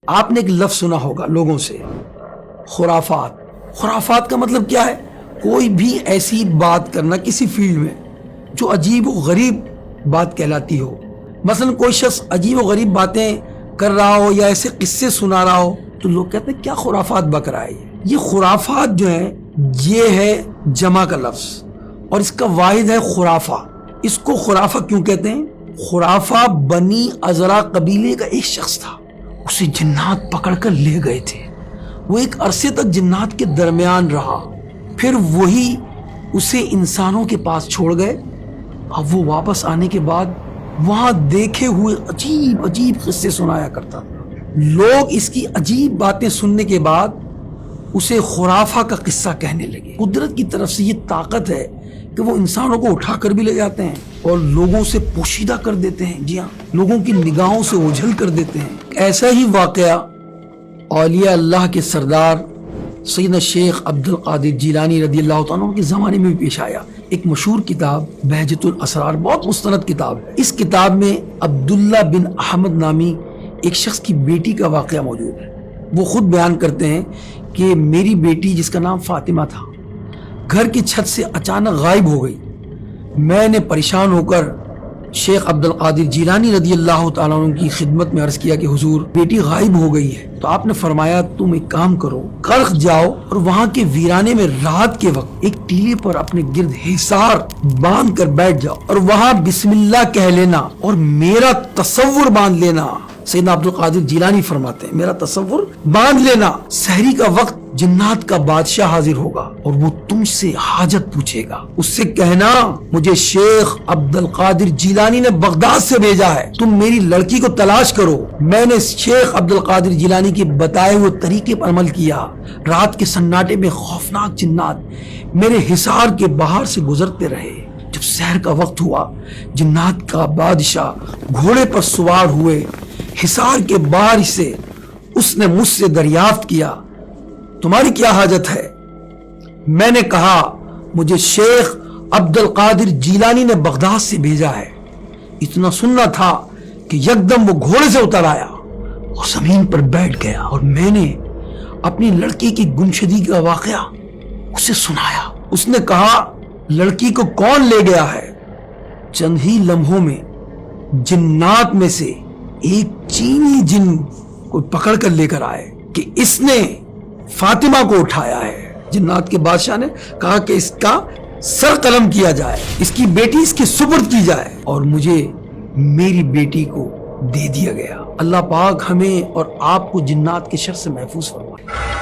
آپ نے ایک لفظ سنا ہوگا لوگوں سے، خرافات۔ خرافات کا مطلب کیا ہے؟ کوئی بھی ایسی بات کرنا کسی فیلڈ میں جو عجیب و غریب بات کہلاتی ہو۔ مثلا کوئی شخص عجیب و غریب باتیں کر رہا ہو یا ایسے قصے سنا رہا ہو تو لوگ کہتے ہیں کیا خرافات بک رہا ہے۔ یہ خرافات جو ہے یہ ہے جمع کا لفظ اور اس کا واحد ہے خرافہ۔ اس کو خرافہ کیوں کہتے ہیں؟ خرافہ بنی ازرا قبیلے کا ایک شخص تھا، اسے جنات پکڑ کر لے گئے تھے، وہ ایک عرصے تک جنات کے درمیان رہا، پھر وہی اسے انسانوں کے پاس چھوڑ گئے۔ اب وہ واپس آنے کے بعد وہاں دیکھے ہوئے عجیب عجیب قصے سنایا کرتا تھا۔ لوگ اس کی عجیب باتیں سننے کے بعد اسے خرافہ کا قصہ کہنے لگے۔ قدرت کی طرف سے یہ طاقت ہے کہ وہ انسانوں کو اٹھا کر بھی لے جاتے ہیں اور لوگوں سے پوشیدہ کر دیتے ہیں، جی ہاں، لوگوں کی نگاہوں سے اوجھل کر دیتے ہیں۔ ایسا ہی واقعہ اولیاء اللہ کے سردار سیدنا شیخ عبد القادر جیلانی رضی اللہ تعالیٰ عنہ کے زمانے میں بھی پیش آیا۔ ایک مشہور کتاب بہجت الاسرار، بہت مستند کتاب ہے۔ اس کتاب میں عبداللہ بن احمد نامی ایک شخص کی بیٹی کا واقعہ موجود ہے۔ وہ خود بیان کرتے ہیں کہ میری بیٹی جس کا نام فاطمہ تھا گھر کی چھت سے اچانک غائب ہو گئی۔ میں نے پریشان ہو کر شیخ عبد القادر جیلانی رضی اللہ تعالیٰ عنہ کی خدمت میں عرض کیا کہ حضور بیٹی غائب ہو گئی ہے۔ تو آپ نے فرمایا تم ایک کام کرو، کرخ جاؤ اور وہاں کے ویرانے میں رات کے وقت ایک ٹیلے پر اپنے گرد حصار باندھ کر بیٹھ جاؤ اور وہاں بسم اللہ کہہ لینا اور میرا تصور باندھ لینا۔ سیدنا عبد القادر جیلانی فرماتے ہیں میرا تصور باندھ لینا، سحری کا وقت جنات کا بادشاہ حاضر ہوگا اور وہ تم سے حاجت پوچھے گا، اس سے کہنا مجھے شیخ عبد القادر جیلانی نے بغداد سے بھیجا ہے، تم میری لڑکی کو تلاش کرو۔ میں نے شیخ عبد القادر جیلانی کے بتائے ہوئے طریقے پر عمل کیا۔ رات کے سناٹے میں خوفناک جنات میرے حصار کے باہر سے گزرتے رہے۔ جب سحر کا وقت ہوا جنات کا بادشاہ گھوڑے پر سوار ہوئے حصار کے باہر سے اس نے مجھ سے دریافت کیا تمہاری کیا حاجت ہے؟ میں نے کہا مجھے شیخ عبد القادر جیلانی نے بغداد سے بھیجا ہے۔ اتنا سننا تھا کہ یکدم وہ گھوڑے سے اتر آیا اور زمین پر بیٹھ گیا اور میں نے اپنی لڑکی کی گمشدگی کا واقعہ اسے سنایا۔ اس نے کہا لڑکی کو کون لے گیا ہے؟ چند ہی لمحوں میں جنات میں سے ایک چینی جن کو پکڑ کر لے کر آئے کہ اس نے فاطمہ کو اٹھایا ہے۔ جنات کے بادشاہ نے کہا کہ اس کا سر قلم کیا جائے، اس کی بیٹی اس کے سپرد کی جائے اور مجھے میری بیٹی کو دے دیا گیا۔ اللہ پاک ہمیں اور آپ کو جنات کے شر سے محفوظ فرمائے۔